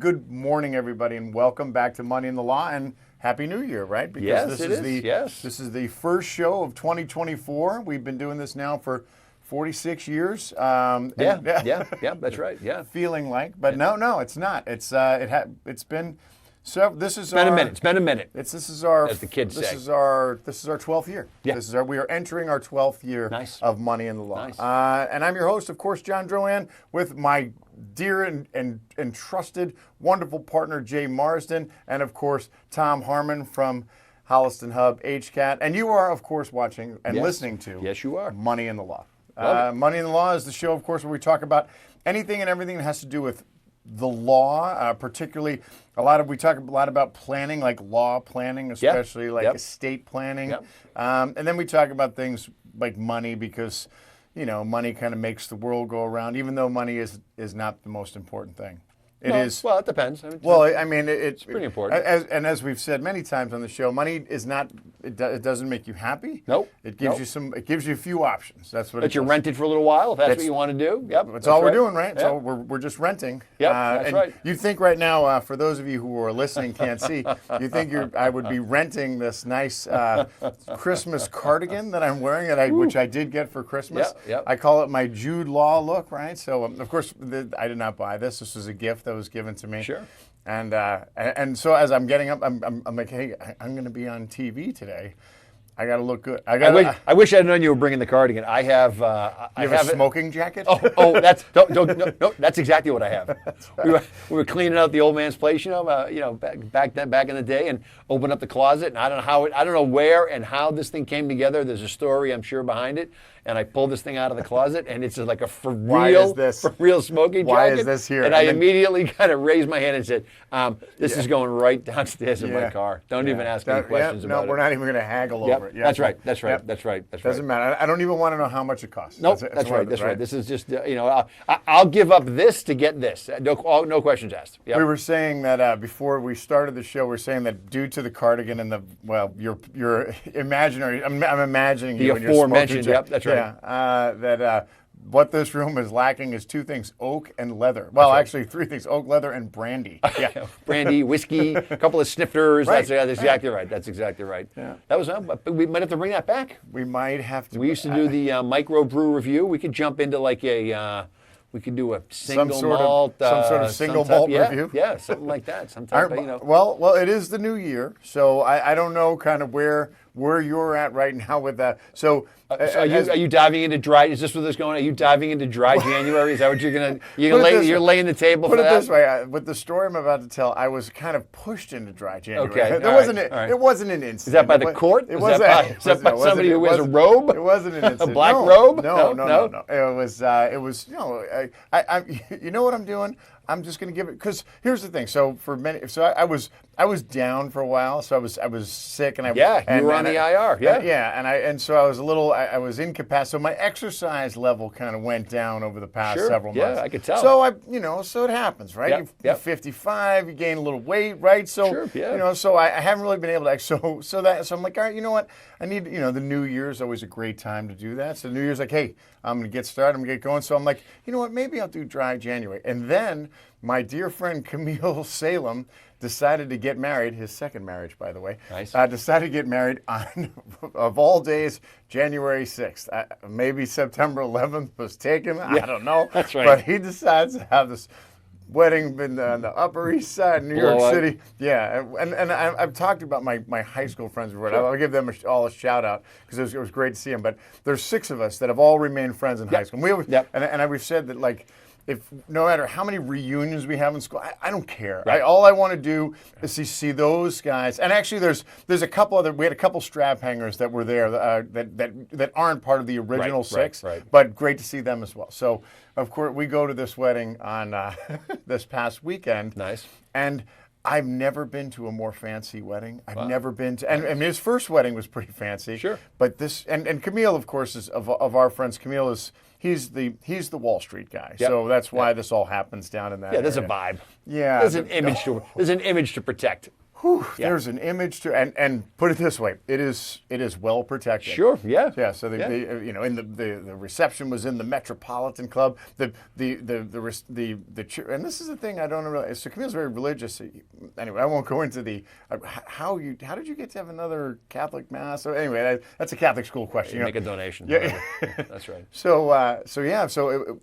good morning, everybody, and welcome back to Money in the Law, and Happy New Year, right? Because Yes, it is. Yes. This is the first show of 2024. We've been doing this now for 46 years. Yeah, that's right. Yeah. Feeling like, but no, it's not. It's been. So this is It's been a minute. It's been a minute. This is our, as the kids this say. is our 12th year. Yeah. We are entering our 12th year Nice. of Money in the Law. Nice. And I'm your host, of course, John Drouin, with my dear and trusted, wonderful partner, Jay Marsden, and of course, Tom Harmon from Holliston Hub, HCAT. And you are, of course, watching and listening to Yes, you are. Money in the Law. Love it. Money in the Law is the show, of course, where we talk about anything and everything that has to do with the law, particularly we talk a lot about planning, like law planning, especially like estate planning. Yep. And then we talk about things like money because, money kind of makes the world go around, even though money is not the most important thing. It is. Well, it depends. It's pretty important. As we've said many times on the show, money is not. It doesn't make you happy. Nope. It gives you some. It gives you a few options. That's what. But you rent it for a little while if that's what you want to do. Yep. That's all right. we're doing, right? Yep. So we're just renting. Yep, that's and right. You think right now, for those of you who are listening can't see, you think I would be renting this nice Christmas cardigan that I'm wearing, which I did get for Christmas. Yep. I call it my Jude Law look, right? So of course I did not buy this. This was a gift that was given to me. Sure. And so as I'm getting up, I'm like, hey, I'm going to be on TV today. I got to look good. I wish I'd known you were bringing the cardigan. I have. You have a smoking jacket? That's no, that's exactly what I have. Right. We were cleaning out the old man's place, back in the day, and opened up the closet, and I don't know where and how this thing came together. There's a story, I'm sure, behind it. And I pulled this thing out of the closet, and it's like a for real smoking jacket. Why is this here? And I immediately kind of raised my hand and said, "This is going right downstairs in my car. Don't even ask any questions about it." No, we're not even going to haggle over it. Yeah, that's right. That's right. Doesn't matter. I don't even want to know how much it costs. Nope, that's right. This is just, I'll give up this to get this. No questions asked. Yep. We were saying that before we started the show, we're saying that due to the cardigan and your imaginary, I'm imagining the you in your smoking aforementioned. jacket. Yep, that's right. Yeah, what this room is lacking is two things: oak and leather. Well, actually, three things: oak, leather, and brandy. Yeah, brandy, whiskey, a couple of snifters. Right. That's exactly right. That's exactly right. Yeah. That was. We might have to bring that back. We might have to. We used to do the micro brew review. We could jump into like a. We could do a single malt. Some sort of single malt review. Yeah, something like that. Some type of, Well, it is the new year, so I don't know kind of where you're at right now with that. So, are you diving into dry? Is this where this is going? Are you diving into dry January? Is that what you're laying the table for that? Put it this way: with the story I'm about to tell, I was kind of pushed into dry January. Okay, It wasn't an incident. Is that by the court? It was that by somebody who wears a robe? It wasn't an incident. A black robe? No. It was. You know what I'm doing? I'm just going to give it, because here's the thing. So I was down for a while. So I was sick, and you were on the IR. And so I was I was incapacitated. So my exercise level kind of went down over the past several months. Yeah, I could tell. So so it happens, right? You're 55, you gain a little weight, right? So so I haven't really been able to. So I'm like, all right, you know what? I need, the New Year's always a great time to do that. So New Year's like, hey, I'm going to get started. I'm going to get going. So I'm like, you know what? Maybe I'll do dry January. And then my dear friend Camille Salem decided to get married, his second marriage, by the way. Nice. Decided to get married on, of all days, January 6th. Maybe September 11th was taken. I don't know. That's right. But he decides to have this wedding on the Upper East Side, New York City. Yeah, and I've talked about my high school friends before. Sure. I'll give them all a shout out because it was great to see them. But there's 6 of us that have all remained friends in high school. We've said that, like, if no matter how many reunions we have in school, I don't care. Right. All I want to do is see those guys. And actually, there's a couple other. We had a couple strap hangers that were there that aren't part of the original 6. Right. But great to see them as well. So of course we go to this wedding on this past weekend. Nice. And I've never been to a more fancy wedding. I've never been to, and I mean, his first wedding was pretty fancy. Sure. But this, and Camille, of course, is of our friends. Camille is. He's the Wall Street guy, so that's why this all happens down in that. Yeah, there's area. a vibe. Yeah, there's an image to protect. There's an image to, and put it this way, it is well protected. Sure, yeah. Yeah, so the in the reception was in the Metropolitan Club. And this is the thing I don't really. So Camille's very religious. Anyway, I won't go into the how did you get to have another Catholic mass? So anyway, that's a Catholic school question. Make a donation. Yeah, that's right. So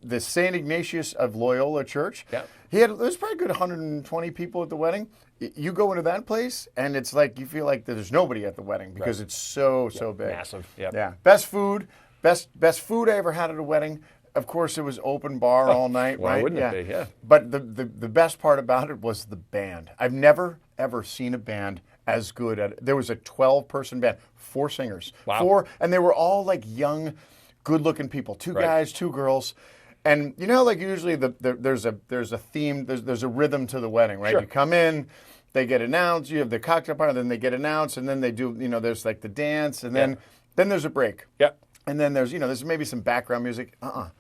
the St. Ignatius of Loyola Church. Yeah. There's probably a good 120 people at the wedding. You go into that place, and it's like you feel like there's nobody at the wedding because it's so big, massive. Yep. Yeah, best food I ever had at a wedding. Of course, it was open bar all night, why right? wouldn't it be? Yeah. But the best part about it was the band. I've never ever seen a band as good. There was a 12-person band, 4 singers, Wow. and they were all like young, good-looking people. 2 guys, 2 girls. And you know, like usually there's a theme, there's a rhythm to the wedding, right? Sure. You come in, they get announced, you have the cocktail party, then they get announced, and then they do, there's like the dance, and then there's a break. Yep. And then there's maybe some background music.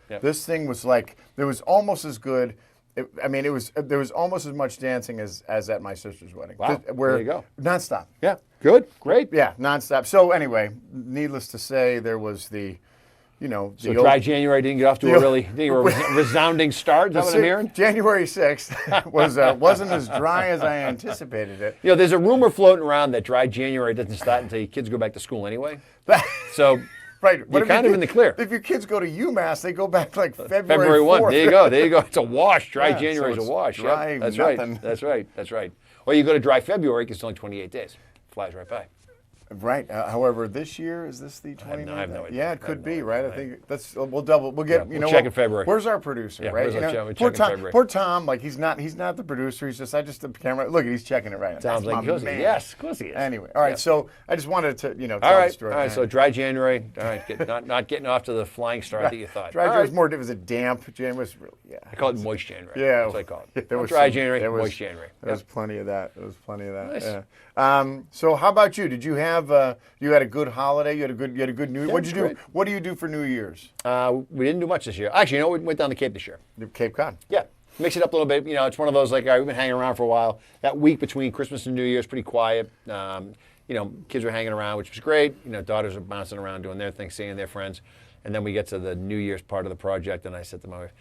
Yep. This thing was like, there was almost as good. There was almost as much dancing as at my sister's wedding. Wow. There you go. Nonstop. Yeah. Good. Great. Yeah, nonstop. So anyway, needless to say, there was So dry January didn't get off to a resounding start. Is that what I'm hearing? January 6th wasn't as dry as I anticipated it. There's a rumor floating around that dry January doesn't start until your kids go back to school anyway. So right, you're kind of in the clear. If your kids go to UMass, they go back like February 4th. 1. There you go. It's a wash. Dry January is a wash. Dry, yep. That's nothing. right. That's right. Or you go to dry February because it's only 28 days. Flies right by. Right. However, this year is this the 29th? I have no idea. Yeah, it could be, right? I think we'll get. We'll check in February. Where's our producer? Yeah, right? We'll poor check Tom. in February. Poor Tom. Like he's not the producer. He's just the camera. Look, he's checking it right now. Sounds like my man. yes, of course he is. Anyway, all right. Yeah. So I just wanted to tell the story. All right. So dry January. All right. Not getting off to the flying start that you thought. Dry January was more. It was a damp January. Was really I call it moist January. Yeah, That's what I call it. There was dry January, moist January. There was plenty of that. Nice. Yeah. So how about you? Did you have you had a good holiday? You had a good New Year. Yeah, What'd you do? great. What do you do for New Year's? We didn't do much this year. Actually, we went down the Cape this year. Cape Cod. Yeah. Mix it up a little bit. It's one of those like, all right, we've been hanging around for a while. That week between Christmas and New Year's pretty quiet. Kids were hanging around, which was great. Daughters are bouncing around doing their thing, seeing their friends. And then we get to the New Year's part of the project, and I said to my wife,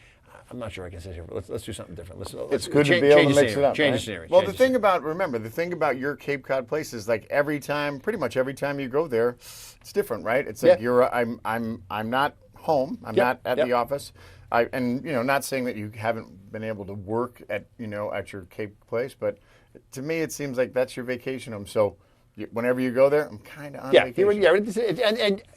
I'm not sure I can sit here. Let's do something different. It's good to be able to mix it up. Change the scenery. Well, the thing about your Cape Cod place is like pretty much every time you go there, it's different, right? It's like I'm not home. I'm not at the office. Not saying that you haven't been able to work at your Cape place, but to me it seems like that's your vacation home. So whenever you go there, I'm kind of on vacation.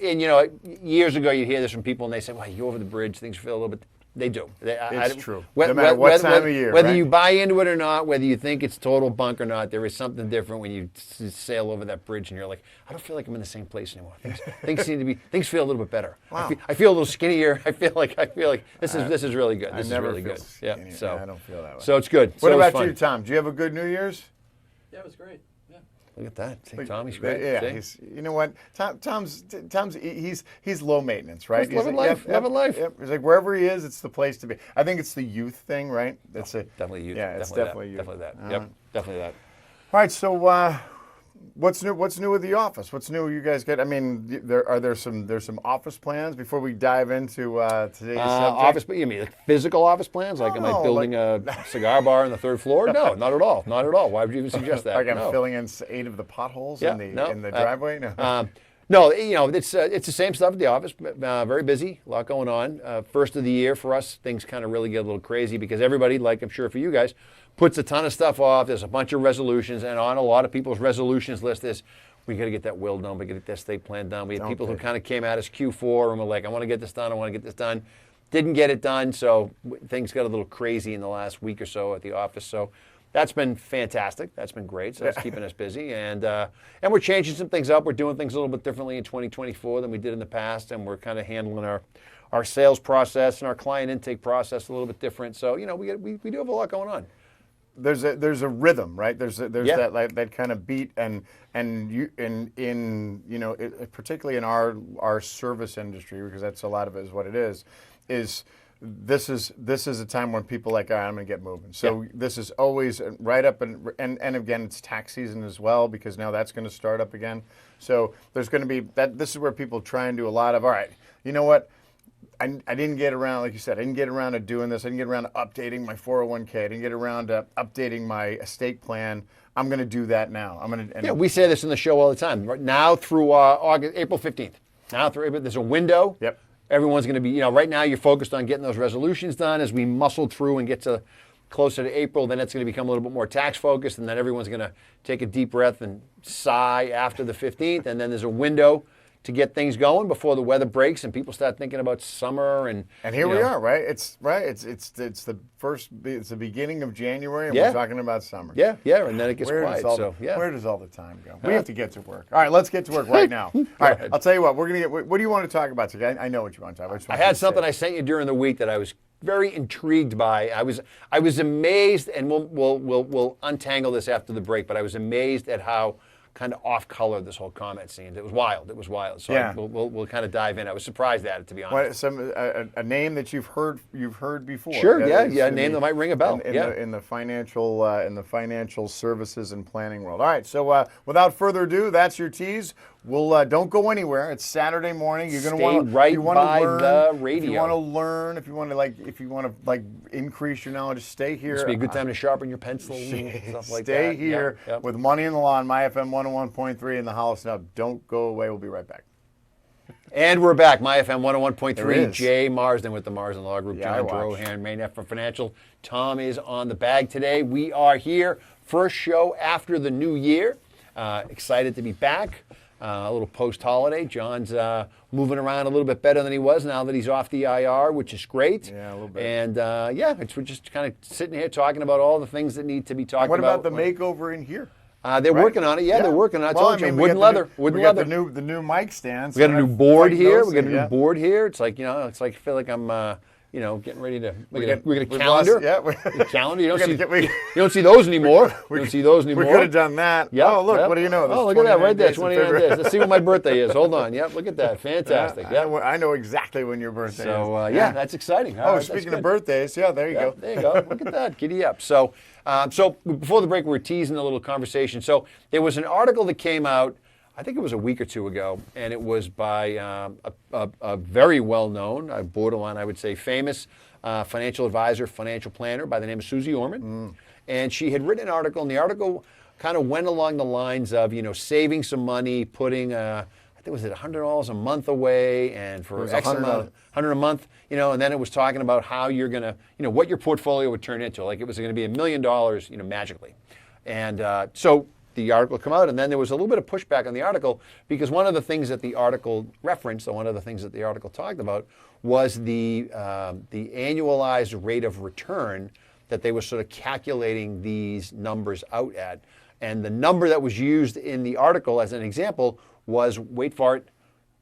And years ago you hear this from people and they say, well, you go over the bridge, things feel a little bit. They do. It's true. No matter what time of year. Whether you buy into it or not, whether you think it's total bunk or not, there is something different when you sail over that bridge and you're like, I don't feel like I'm in the same place anymore. Things feel a little bit better. Wow. I feel a little skinnier. I feel like this is really good. This is really good. Skinny. Yeah. So I don't feel that way. So it's good. What so about you, Tom? Did you have a good New Year's? Yeah, it was great. Yeah. Look at that. See, Tommy's great. Yeah, you know what? Tom's he's low maintenance, right? Living life. Yep. He's like wherever he is, it's the place to be. I think it's the youth thing, right? That's definitely youth. Yeah, it's definitely youth. Definitely that. Yep. Definitely that. All right. So what's new? What's new with the office? What's new? You guys get? I mean, there's some office plans before we dive into today's subject. Office, you mean like physical office plans? Like, am I building a cigar bar on the 3rd floor? No, not at all. Not at all. Why would you even suggest that? Like I'm filling in 8 of the potholes in the driveway. No. No, it's the same stuff at the office. Very busy, a lot going on. First of the year for us, things kind of really get a little crazy because everybody, like I'm sure for you guys, puts a ton of stuff off. There's a bunch of resolutions, and on a lot of people's resolutions list is, we got to get that will done, we got to get that estate plan done. We had people who kind of came at us Q4 and were like, I want to get this done, Didn't get it done, so things got a little crazy in the last week or so at the office. So that's been fantastic. That's been great. So that's keeping us busy, and we're changing some things up. We're doing things a little bit differently in 2024 than we did in the past, and we're kind of handling our sales process and our client intake process a little bit different. So we do have a lot going on. There's a rhythm, right? There's that kind of beat, and particularly in our service industry, because that's a lot of it is what it is this is a time when people are like, all right, I'm going to get moving. So this is always right up and again, it's tax season as well because now that's going to start up again. So there's going to be that. This is where people try and do a lot of, all right, you know what? I didn't get around, like you said, I didn't get around to doing this. I didn't get around to updating my 401k. I didn't get around to updating my estate plan. I'm going to do that now. We say this in the show all the time. Right now through April 15th. Now through April, there's a window. Yep. Everyone's going to be, right now you're focused on getting those resolutions done. As we muscle through and get to closer to April, then it's going to become a little bit more tax focused, and then everyone's going to take a deep breath and sigh after the 15th, and then there's a window to get things going before the weather breaks and people start thinking about summer and here we are, right? It's the beginning of January and we're talking about summer. Yeah, and then it gets quiet. Where does all the time go? We have to get to work. All right, let's get to work right now. All right, I'll tell you what, what do you want to talk about today? I know what you want to talk about. I had something I sent you during the week that I was very intrigued by. I was amazed, and we'll untangle this after the break, but I was amazed at how kind of off color this whole comment scene. It was wild. So we'll kind of dive in. I was surprised at it, to be honest. A name that you've heard before. Sure. A name that might ring a bell. In the financial services and planning world. All right. So without further ado, that's your tease. We'll don't go anywhere. It's Saturday morning. You're going to want right by the radio. If you want to learn, if you want to increase your knowledge, stay here. This would be a good time to sharpen your pencil and stuff like that. Stay here with Money in the Law on My FM 101.3 in the Hollis Snub. Don't go away. We'll be right back. And we're back. My FM 101.3. Jay Marsden with the Marsden Law Group. John Drohan, Main FM Financial. Tom is on the bag today. We are here. First show after the new year. Excited to be back. A little post-holiday. John's moving around a little bit better than he was now that he's off the IR, which is great. Yeah, a little bit. And we're just kind of sitting here talking about all the things that need to be talked about. What about the makeover in here? They're working on it. Yeah, they're working on it. Wooden leather. We got the new mic stands. We got a new board here. It's like I feel like I'm getting ready to. We got a calendar. A calendar. You don't see those anymore. We could have done that. Yep, oh, look, what do you know? Oh, look at that right there, 29 days. Let's see what my birthday is. Hold on. Yep, look at that. Fantastic. I know exactly when your birthday is. So, that's exciting. Speaking of birthdays, there you go. There you go. Look at that. Giddy up. So before the break, we were teasing a little conversation. So there was an article that came out, I think it was a week or two ago, and it was by a very well-known, borderline, I would say, famous financial advisor, financial planner by the name of Susie Orman. And she had written an article, and the article kind of went along the lines of, saving some money, putting, I think, was it $100 a month away, and for X amount, $100 a month, and then it was talking about how you're going to, what your portfolio would turn into. Like it was going to be $1 million, magically. And so the article come out, and then there was a little bit of pushback on the article because one of the things that the article referenced, or one of the things that the article talked about, was the annualized rate of return that they were sort of calculating these numbers out at. And the number that was used in the article as an example was, wait for it,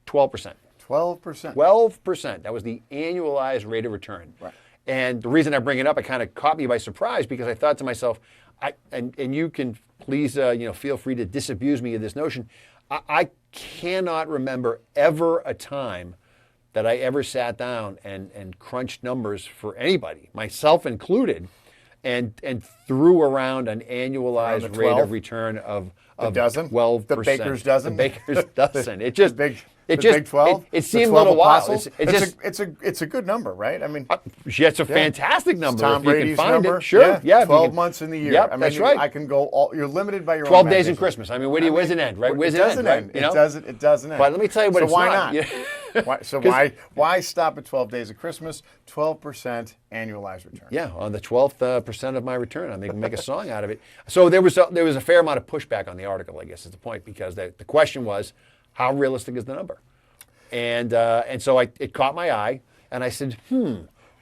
12%. 12%. 12%. That was the annualized rate of return. Right. And the reason I bring it up, it kind of caught me by surprise because I thought to myself, and you can please feel free to disabuse me of this notion. I cannot remember ever a time that I ever sat down and crunched numbers for anybody, myself included, and threw around an annualized rate of return of 12%. The baker's dozen. The baker's dozen. It just Big 12. It seemed a little wild. It's a good number, right? I mean, it's a fantastic number. Tom Brady's number. It. Sure. Yeah. 12 months in the year. Yep, that's right. I can go. You're limited by your 12 days in Christmas. I mean, where's it end? Right? It doesn't end. It doesn't end. But let me tell you what. So it's why not? Why stop at 12 days of Christmas? 12% annualized return. Yeah, on the 12th percent of my return, I make a song out of it. So there was a fair amount of pushback on the article, I guess is the point, because the question was, how realistic is the number? And so it caught my eye, and I said,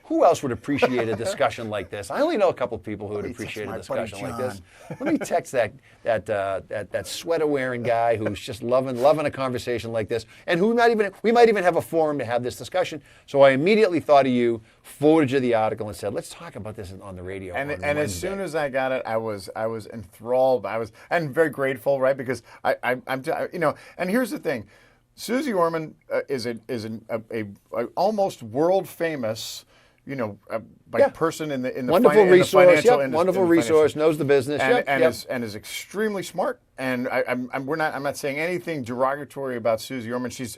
who else would appreciate a discussion like this? I only know a couple of people who would appreciate a discussion like this. Let me text that sweater-wearing guy who's just loving a conversation like this, and we might even have a forum to have this discussion. So I immediately thought of you, forwarded you the article, and said, let's talk about this on the radio. And as soon as I got it, I was enthralled. I'm very grateful, right? Because I'm and here's the thing. Susie Orman is an almost world famous person in the wonderful resource, in the financial industry. Wonderful resource, knows the business, and is extremely smart. And I'm not saying anything derogatory about Susie Orman. She's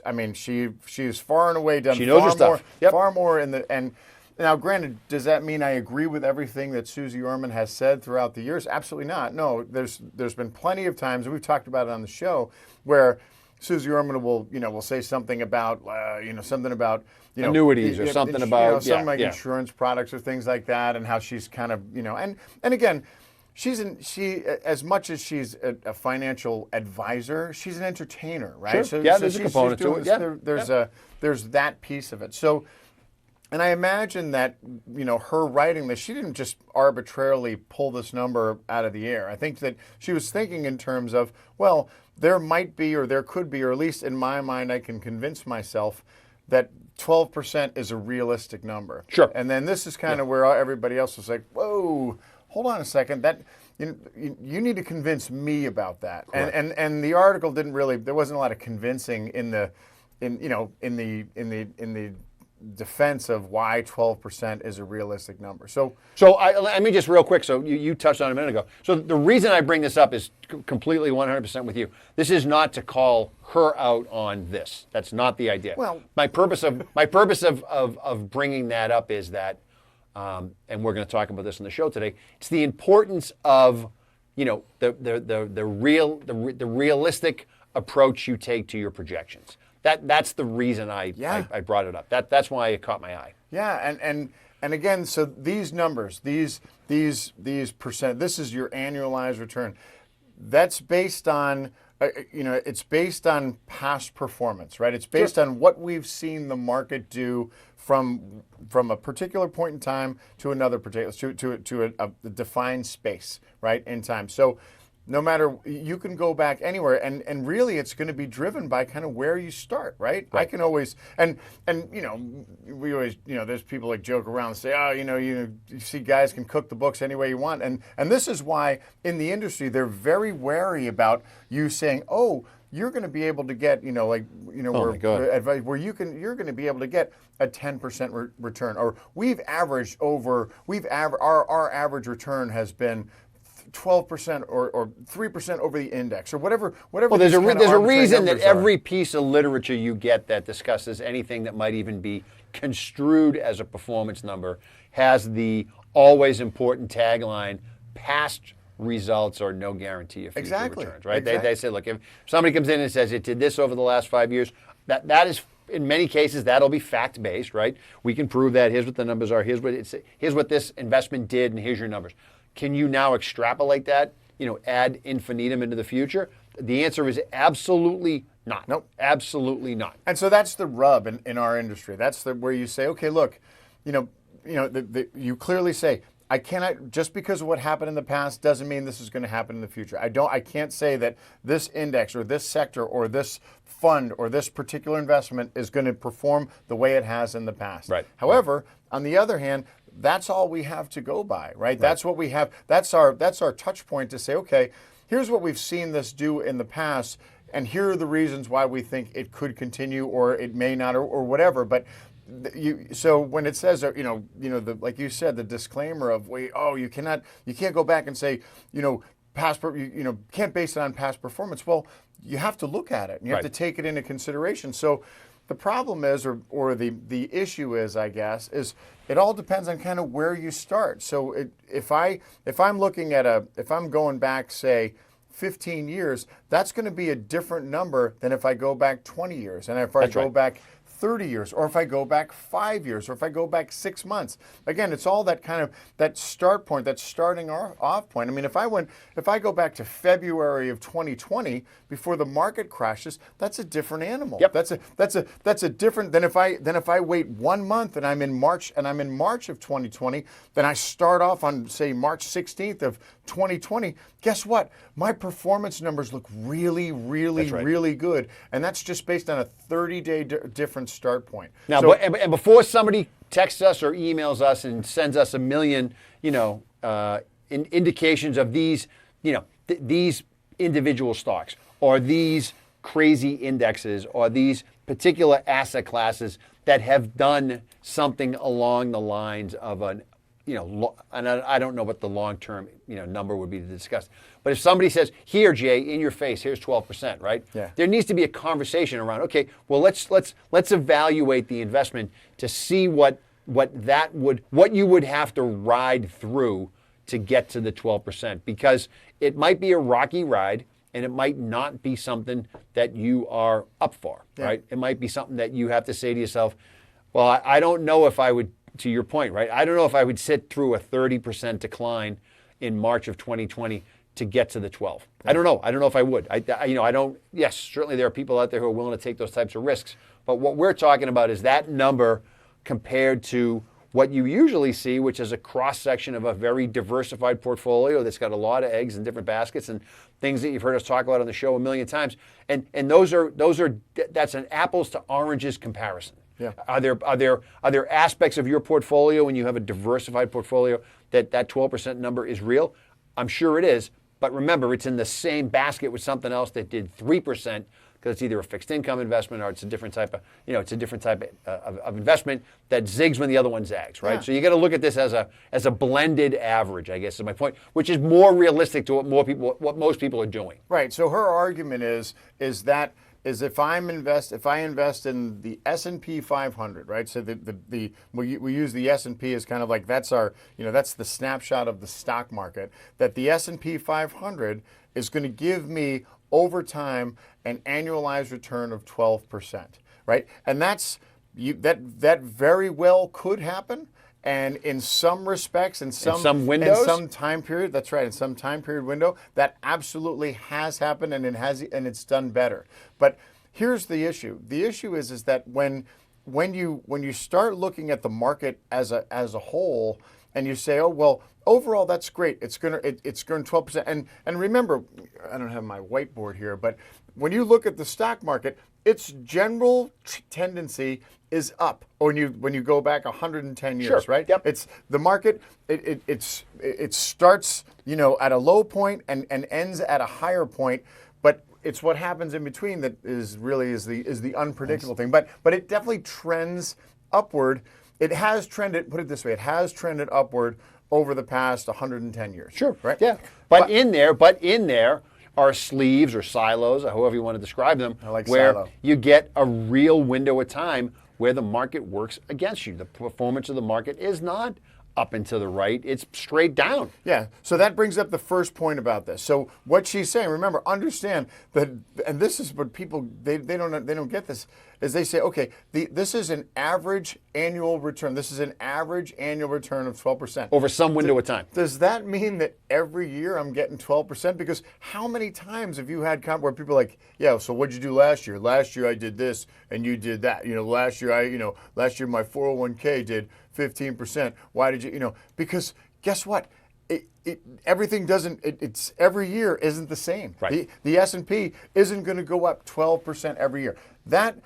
far and away done. She knows her stuff. Far more in the and. Now, granted, does that mean I agree with everything that Susie Orman has said throughout the years? Absolutely not. No, there's been plenty of times, and we've talked about it on the show, where Susie Orman will say something about annuities or something about something like insurance products or things like that, and how she's kind of and again. She as much as she's a financial advisor, she's an entertainer, right? Sure. There's a component to it. There's that piece of it. So. And I imagine that, her writing this, she didn't just arbitrarily pull this number out of the air. I think that she was thinking in terms of, well, there might be, or there could be, or at least in my mind, I can convince myself that 12% is a realistic number. Sure. And then this is kind of where everybody else was like, whoa, hold on a second. That you need to convince me about that. And the article didn't really, there wasn't a lot of convincing in the defense of why 12% is a realistic number. So let me just real quick. So you touched on it a minute ago. So the reason I bring this up is completely 100% with you. This is not to call her out on this. That's not the idea. Well, my purpose of bringing that up is that, and we're going to talk about this on the show today. It's the importance of the realistic approach you take to your projections. That's the reason I brought it up. That's why it caught my eye. Yeah, and again, so these numbers, these percent, this is your annualized return. That's based on it's based on past performance, right? It's based on what we've seen the market do from a particular point in time to another particular to a defined space, right, in time. So. No matter, you can go back anywhere, and really it's going to be driven by kind of where you start, right? I can always, and we always, there's people like joke around and say, oh, you see guys can cook the books any way you want, and this is why in the industry they're very wary about you saying, oh, you're going to be able to get, where you're going to be able to get a 10% return, or our average return has been 12% or 3% over the index or whatever. Well, there's a reason that every piece of literature you get that discusses anything that might even be construed as a performance number has the always important tagline: past results are no guarantee of future returns. Right? Exactly. They say, look, if somebody comes in and says it did this over the last 5 years, that is. In many cases, that'll be fact-based, right? We can prove that. Here's what the numbers are. Here's what this investment did, and here's your numbers. Can you now extrapolate that, ad infinitum into the future? The answer is absolutely not. Nope. Absolutely not. And so that's the rub in our industry. That's where you say, okay, look, you clearly say, I cannot, just because of what happened in the past doesn't mean this is going to happen in the future. I can't say that this index or this sector or this fund or this particular investment is going to perform the way it has in the past. Right. However, on the other hand, that's all we have to go by, right? That's what we have. That's our touch point to say, okay, here's what we've seen this do in the past, and here are the reasons why we think it could continue or it may not or whatever. But so when it says, like you said, the disclaimer of you can't go back and say, can't base it on past performance. Well, you have to look at it and you have to take it into consideration. So the problem is, or the issue is, I guess, is it all depends on kind of where you start. So if I'm going back, say, 15 years, that's going to be a different number than if I go back 20 years, and if I go back 30 years, or if I go back 5 years, or if I go back 6 months. Again, it's all that kind of that start point, that starting off point. I mean, if I go back to February of 2020 before the market crashes, that's a different animal. Yep. That's a different than if I wait 1 month and I'm in March of 2020, then I start off on, say, March 16th of 2020. Guess what? My performance numbers look really, really, really good, and that's just based on a 30-day different start point. Now, and before somebody texts us or emails us and sends us a million, indications of these, these individual stocks or these crazy indexes or these particular asset classes that have done something along the lines of an, and I don't know what the long-term, number would be to discuss. But if somebody says, here, Jay, in your face, here's 12%, right? Yeah. There needs to be a conversation around, okay, well, let's evaluate the investment to see what you would have to ride through to get to the 12%, because it might be a rocky ride and it might not be something that you are up for, right? It might be something that you have to say to yourself, well, I don't know if I would, to your point, right? I don't know if I would sit through a 30% decline in March of 2020 to get to the 12. I don't know. I don't know if I would. I don't. Yes, certainly there are people out there who are willing to take those types of risks. But what we're talking about is that number compared to what you usually see, which is a cross-section of a very diversified portfolio that's got a lot of eggs in different baskets and things that you've heard us talk about on the show a million times. And that's an apples to oranges comparison. Yeah. Are there aspects of your portfolio when you have a diversified portfolio that 12% number is real? I'm sure it is. But remember, it's in the same basket with something else that did 3%, because it's either a fixed income investment or it's a different type of investment that zigs when the other one zags, right? Yeah. So you got to look at this as a blended average, I guess is my point, which is more realistic to what most people are doing. Right. So her argument is if I invest in the S&P 500, right? So we use the S&P as kind of like that's that's the snapshot of the stock market, that the S&P 500 is going to give me over time an annualized return of 12%, right? And that very well could happen. And in some respects, in some windows, in some time period, that's right, in some time period window, that absolutely has happened, and it's done better. But here's the issue. The issue is that when you start looking at the market as a whole, and you say, oh well, overall that's great. It's going 12%. And remember, I don't have my whiteboard here, but when you look at the stock market, its general tendency is up when you go back 110 years, sure. Right? Yep. It's the market. It starts at a low point and ends at a higher point, but it's what happens in between that is the unpredictable thing. But it definitely trends upward. It has trended. Put it this way: it has trended upward over the past 110 years. Sure. Right. Yeah. But in there are sleeves or silos, or however you want to describe them, I like where silo. you get a real window of time where the market works against you. The performance of the market is not up and to the right, it's straight down. Yeah, so that brings up the first point about this. So what she's saying, remember, understand that, and this is what people, they don't get this, is they say, okay, this is an average annual return. This is an average annual return of 12%. Over some window of time. Does that mean that every year I'm getting 12%? Because how many times have you had where people are like, yeah, so what'd you do last year? Last year I did this and you did that. Last year my 401k did 15%. Why did you, because guess what? Everything doesn't, it's every year isn't the same. Right. The S&P isn't going to go up 12% every year. That,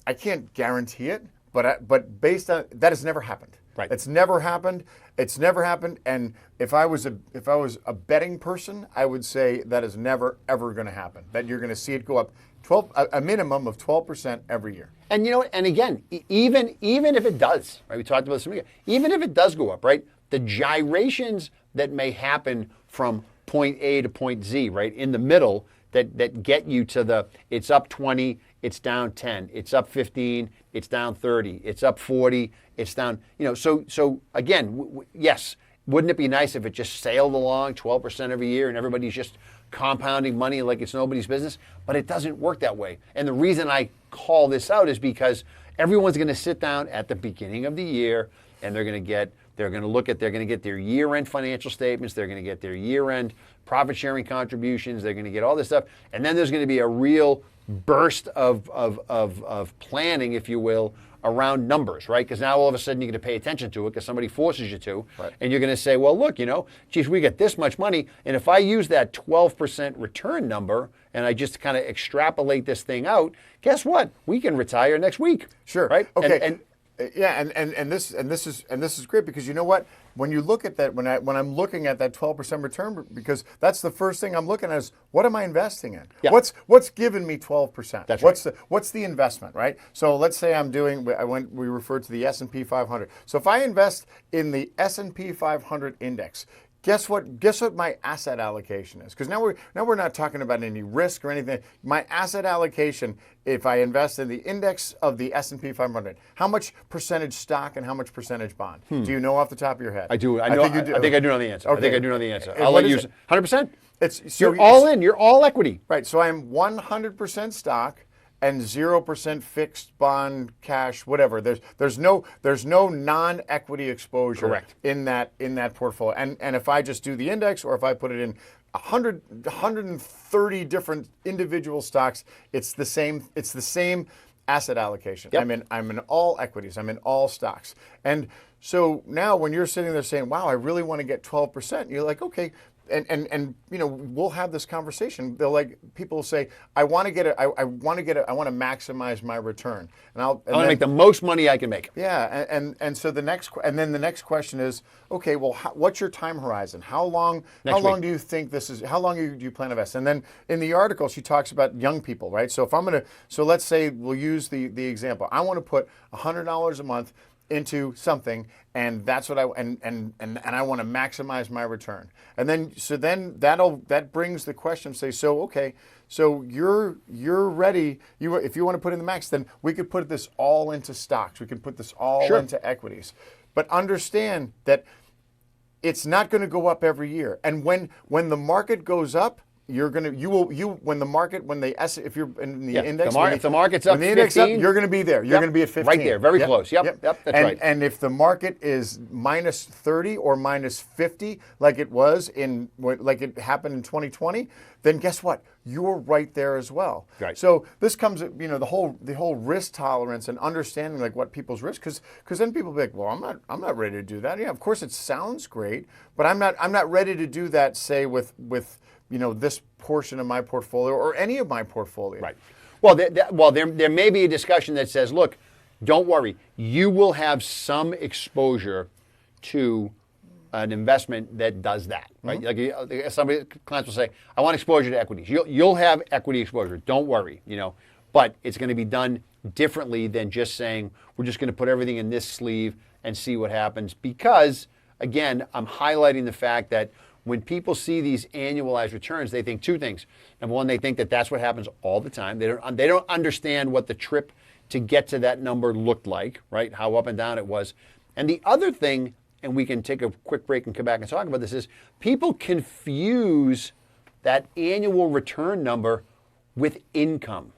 I can't guarantee it, but based on, that has never happened. Right. It's never happened. It's never happened. And if I was a betting person, I would say that is never, ever going to happen. That you're going to see it go up a minimum of 12% every year. And and again, even if it does, right? We talked about this a minute ago. Even if it does go up, right? The gyrations that may happen from point A to point Z, right, in the middle, that get you to it's up 20, it's down 10, it's up 15, it's down 30, it's up 40, it's down, so again, yes, wouldn't it be nice if it just sailed along 12% every year and everybody's just compounding money like it's nobody's business? But it doesn't work that way. And the reason I call this out is because everyone's going to sit down at the beginning of the year and they're going to get their year-end financial statements, they're going to get their year-end profit-sharing contributions, they're going to get all this stuff, and then there's going to be a real burst of planning, if you will, around numbers, right? Because now all of a sudden you're going to pay attention to it because somebody forces you to, right. And you're going to say, well, look, geez, we get this much money, and if I use that 12% return number and I just kind of extrapolate this thing out, guess what? We can retire next week. Sure. Right? Okay. And this is great because you know what? when you look at that, when I'm looking at that 12% return, because that's the first thing I'm looking at is what am I investing in? Yeah. What's giving me 12%? That's What's the investment, right? So let's say we referred to the S&P 500. So if I invest in the S&P 500 index, guess what my asset allocation is? Because now we're not talking about any risk or anything. My asset allocation, if I invest in the index of the S&P 500, how much percentage stock and how much percentage bond? Do you know off the top of your head? I do. I know. I think I do know the answer. Okay. I think I do know the answer. And I'll what let you. is it? 100%. You're all in. You're all equity. Right. So I'm 100% stock and 0% fixed bond, cash, whatever. There's no non-equity exposure Correct. in that portfolio. And if I just do the index, or if I put it in 130 different individual stocks, it's the same asset allocation. Yep. I'm in all equities. I'm in all stocks. And so now when you're sitting there saying, "Wow, I really want to get 12%," you're like, "Okay." And we'll have this conversation. People will say, I want to maximize my return. I want to make the most money I can make. Yeah, and so the next question is, okay, well, what's your time horizon? How long do you think this is? How long do you plan to invest? And then in the article, she talks about young people, right? So let's say we'll use the example. I want to put $100 a month into something, and that's what I want to maximize my return. And then that brings the question, say, so you're ready. If you want to put in the max, then we could put this all into stocks. We could put this all into equities. But understand that it's not going to go up every year. And when the market goes up, if you're in the index, if the market's up 15, you're going to be there. You're going to be at 15. Right there, very close. Yep, that's right. And if the market is minus 30 or minus 50, like it happened in 2020, then guess what? You're right there as well. Right. So this comes, the whole risk tolerance and understanding like what people's risk, because then people be like, well, I'm not ready to do that. Yeah, of course it sounds great, but I'm not ready to do that. Say with this portion of my portfolio or any of my portfolio. Right. Well, there may be a discussion that says, look, don't worry, you will have some exposure to an investment that does that, right? Mm-hmm. Like clients will say, I want exposure to equities. You'll have equity exposure. Don't worry, but it's going to be done differently than just saying we're just going to put everything in this sleeve and see what happens. Because again, I'm highlighting the fact that when people see these annualized returns, they think two things. Number one, they think that that's what happens all the time. They don't understand what the trip to get to that number looked like, right? How up and down it was. And the other thing, and we can take a quick break and come back and talk about this, is people confuse that annual return number with income.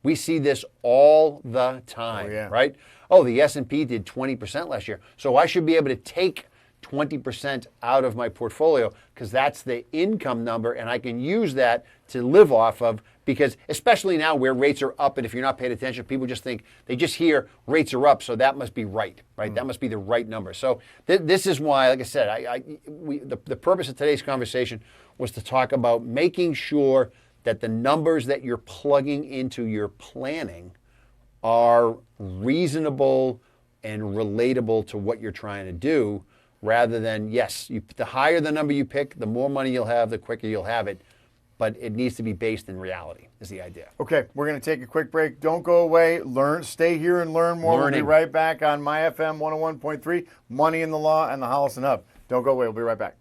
We see this all the time, right? Oh, the S&P did 20% last year, so I should be able to take 20% out of my portfolio because that's the income number, and I can use that to live off of, because especially now where rates are up, and if you're not paying attention, people just think, they just hear rates are up, so that must be right? That must be the right number. So this is why, like I said, the purpose of today's conversation was to talk about making sure that the numbers that you're plugging into your planning are reasonable and relatable to what you're trying to do, rather than, the higher the number you pick, the more money you'll have, the quicker you'll have it. But it needs to be based in reality, is the idea. Okay, we're going to take a quick break. Don't go away. Stay here and learn more. We'll be right back on MyFM 101.3, Money in the Law and the Hollison Hub. Don't go away. We'll be right back.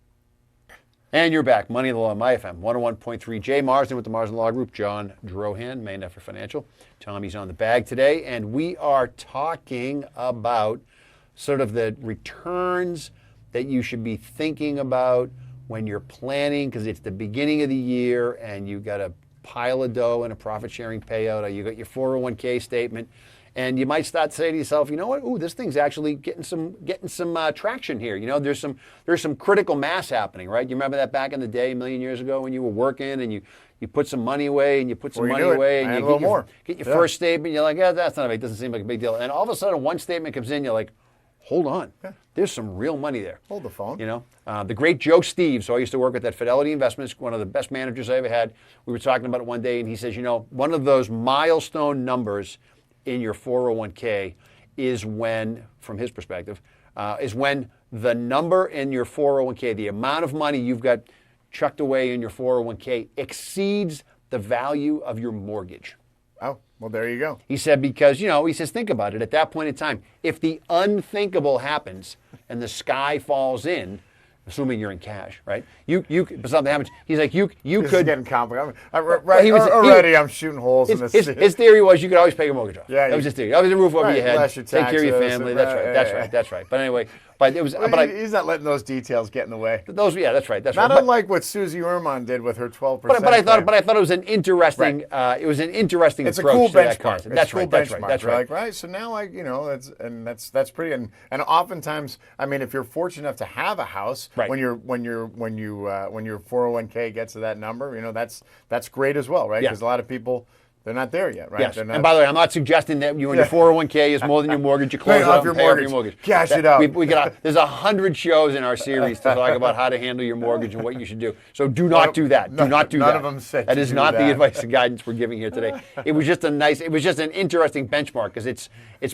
And you're back. Money in the Law, MyFM 101.3. Jay Marsden with the Marsden Law Group. John Drohan, Main Effort Financial. Tommy's on the bag today. And we are talking about sort of the returns that you should be thinking about when you're planning, because it's the beginning of the year and you've got a pile of dough and a profit sharing payout, or you got your 401k statement, and you might start to say to yourself, you know what? Ooh, this thing's actually getting some traction here. There's some critical mass happening, right? You remember that back in the day, a million years ago, when you were working and you put some money away and you put some money away and you get your first statement. You're like, that's not a big, doesn't seem like a big deal. And all of a sudden, one statement comes in, you're like, hold on. Yeah. There's some real money there. Hold the phone. The great Joe Steve, so I used to work with at Fidelity Investments, one of the best managers I ever had. We were talking about it one day, and he says, one of those milestone numbers in your 401k is when, from his perspective, is when the number in your 401k, the amount of money you've got chucked away in your 401k exceeds the value of your mortgage. Oh, well, there you go. He said, because, he says, think about it. At that point in time, if the unthinkable happens and the sky falls in, assuming you're in cash, right? Something happens. He's like, you This could. is getting complicated. Already, I'm shooting holes in this. His theory was you could always pay your mortgage off. Yeah, that was his theory. That was the roof over right, your head. less your Take care of your taxes, family. and That's right. But anyway, but it was. Well, he's not letting those details get in the way. That's right. Not unlike what Susie Uhrman did with her 12%. But I thought it was an interesting. Right. It was an interesting it's approach a cool to that benchmark. concept. That's right. That's right. Like, right. So now that's pretty. And oftentimes, I mean, if you're fortunate enough to have a house, right. when your 401k gets to that number, that's great as well, right? Because a lot of people. They're not there yet, right? Yes. Not, and by the way, I'm not suggesting that your 401k is more than your mortgage. You close Pay it off up your and pay off your mortgage. mortgage. Cash it out. There's 100 shows in our series to talk about how to handle your mortgage and what you should do. So do not do that. Do not do that. None of them said that to is do not that. the advice and guidance we're giving here today. It was just an interesting benchmark because it's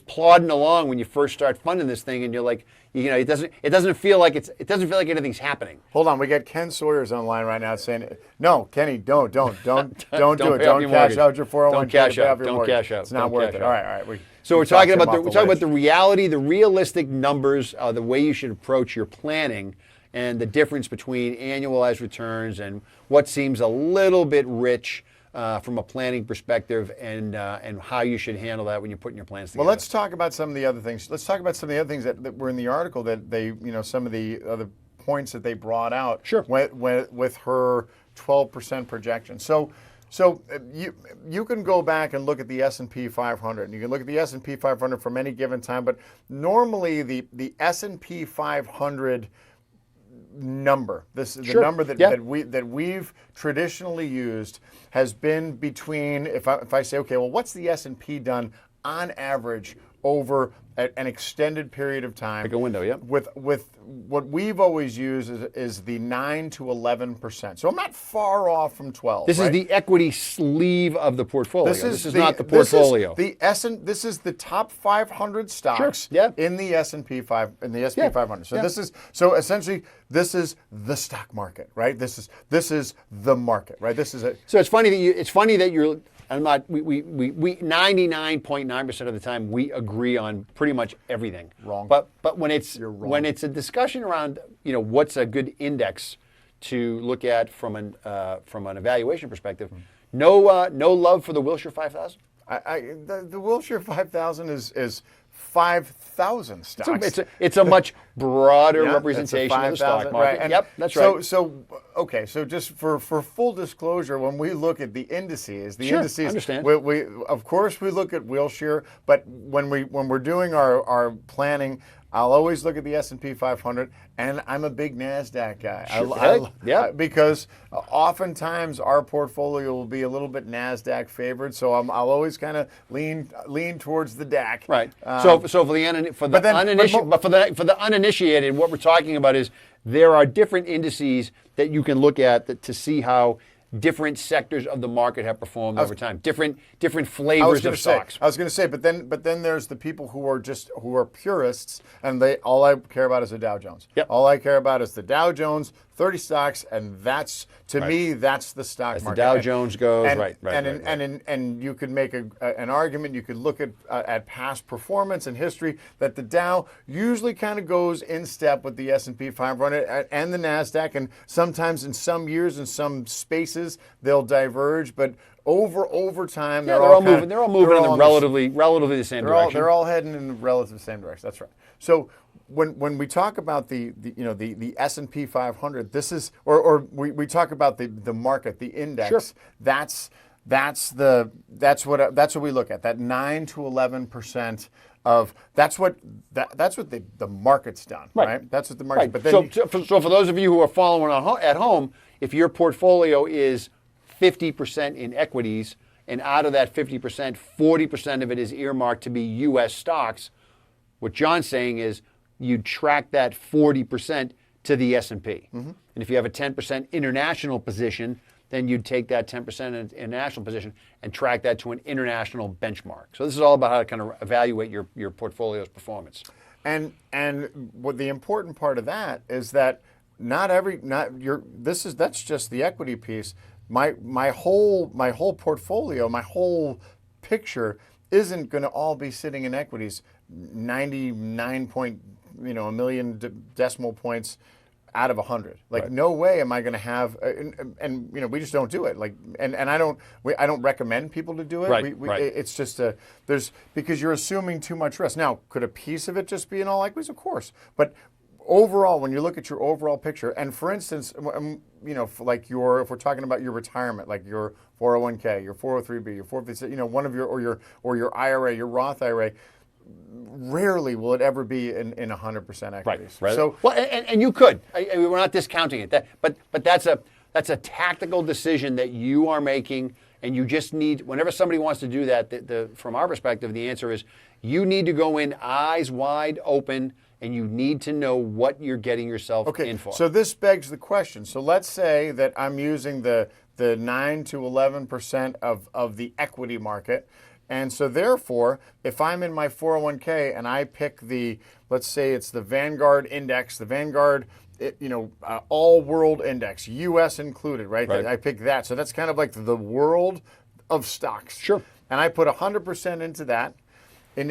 plodding along when you first start funding this thing and you're like, it doesn't feel like anything's happening. Hold on, we got Ken Sawyer's online right now saying, "No, Kenny, don't do it. Don't pay cash off your out your 401k. Don't cash to pay out. off your Don't mortgage. cash out. It's not Don't worth cash it." out. All right. So we're we talking talked about him off the reality, the realistic numbers, the way you should approach your planning, and the difference between annualized returns and what seems a little bit rich from a planning perspective, and how you should handle that when you're putting your plans together. Well, let's talk about some of the other things. Let's talk about some of the other things that were in the article that they, some of the other points that they brought out. Sure. With her 12% projection. So you can go back and look at the S&P 500. And you can look at the S&P 500 from any given time, but normally the S&P 500 number, the number that we've traditionally used has been between, if I say, okay, well, what's the S&P done on average over an extended period of time? Like a window, yeah. With what we've always used is the 9 to 11%. So I'm not far off from 12. This is the equity sleeve of the portfolio. This is not the portfolio. This is the top 500 stocks in the S&P 500. So essentially this is the stock market, right? This is the market, right? So it's funny that you're. I'm not. We 99.9% of the time we agree on pretty much everything. Wrong. But when it's a discussion around what's a good index to look at from an evaluation perspective, no love for the Wilshire 5000. The Wilshire 5000 is 5,000 stocks. It's a much broader representation of the stock market. Right. Yep, that's right. So just for full disclosure, when we look at the indices, I understand. we of course we look at Wilshire, but when we're doing our planning, I'll always look at the S&P 500, and I'm a big NASDAQ guy. Because oftentimes our portfolio will be a little bit NASDAQ favored, so I'll always kind of lean towards the DAC. Right. So for the uninitiated, what we're talking about is there are different indices that you can look at to see how different sectors of the market have performed over time. Different flavors of stocks. I was going to say, but then there's the people who are purists, and all I care about is the Dow Jones. Yep. All I care about is the Dow Jones, 30 stocks, and that's me. That's the stock As market. The Dow Jones goes, and you could make an argument. You could look at past performance and history that the Dow usually kind of goes in step with the S&P 500 and the Nasdaq, and sometimes in some years in some spaces they'll diverge, but over time they're all moving in the relatively the same direction. They're all heading in the relative same direction. That's right. So when we talk about the S&P 500, this is or we talk about the market, the index. Sure. That's what we look at. That 9 to 11% of that's what the market's done, right? That's what the market. Right. But then so for those of you who are following at home, if your portfolio is 50% in equities, and out of that 50%, 40% of it is earmarked to be U.S. stocks, what John's saying is you'd track that 40% to the S&P. And if you have a 10% international position, then you'd take that 10% international position and track that to an international benchmark. So this is all about how to kind of evaluate your portfolio's performance. And what the important part of that is that that's just the equity piece. My whole portfolio, my whole picture isn't going to all be sitting in equities. 99 point, a million decimal points out of 100. Like, no way am I going to have, and we just don't do it. Like, and I don't recommend people to do it. Right. It's just because you're assuming too much risk. Now, could a piece of it just be in all equities? Of course, but overall, when you look at your overall picture, and for instance, like if we're talking about your retirement, like your 401k, your 403b, your 456, one of your your IRA, your Roth IRA. Rarely will it ever be in 100% equities. Right. So, well, and you could. We're not discounting it. But that's a tactical decision that you are making, and you just need. Whenever somebody wants to do that, from our perspective, the answer is you need to go in eyes wide open, and you need to know what you're getting yourself in for. So this begs the question. So let's say that I'm using the 9 to 11% of the equity market. And so therefore, if I'm in my 401k and I pick let's say it's the Vanguard index, the Vanguard, all world index, U.S. included, right? I pick that. So that's kind of like the world of stocks. Sure. And I put 100% into that. And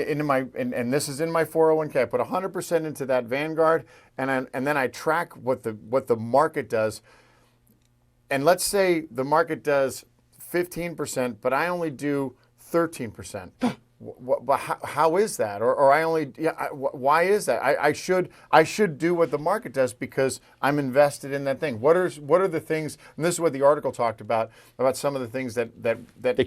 this is in my 401k. I put 100% into that Vanguard, and then I track what the market does. And let's say the market does 15%, but I only do 13%. How is that? Or I only why is that? I should do what the market does because I'm invested in that thing. What are the things? And this is what the article talked about some of the things that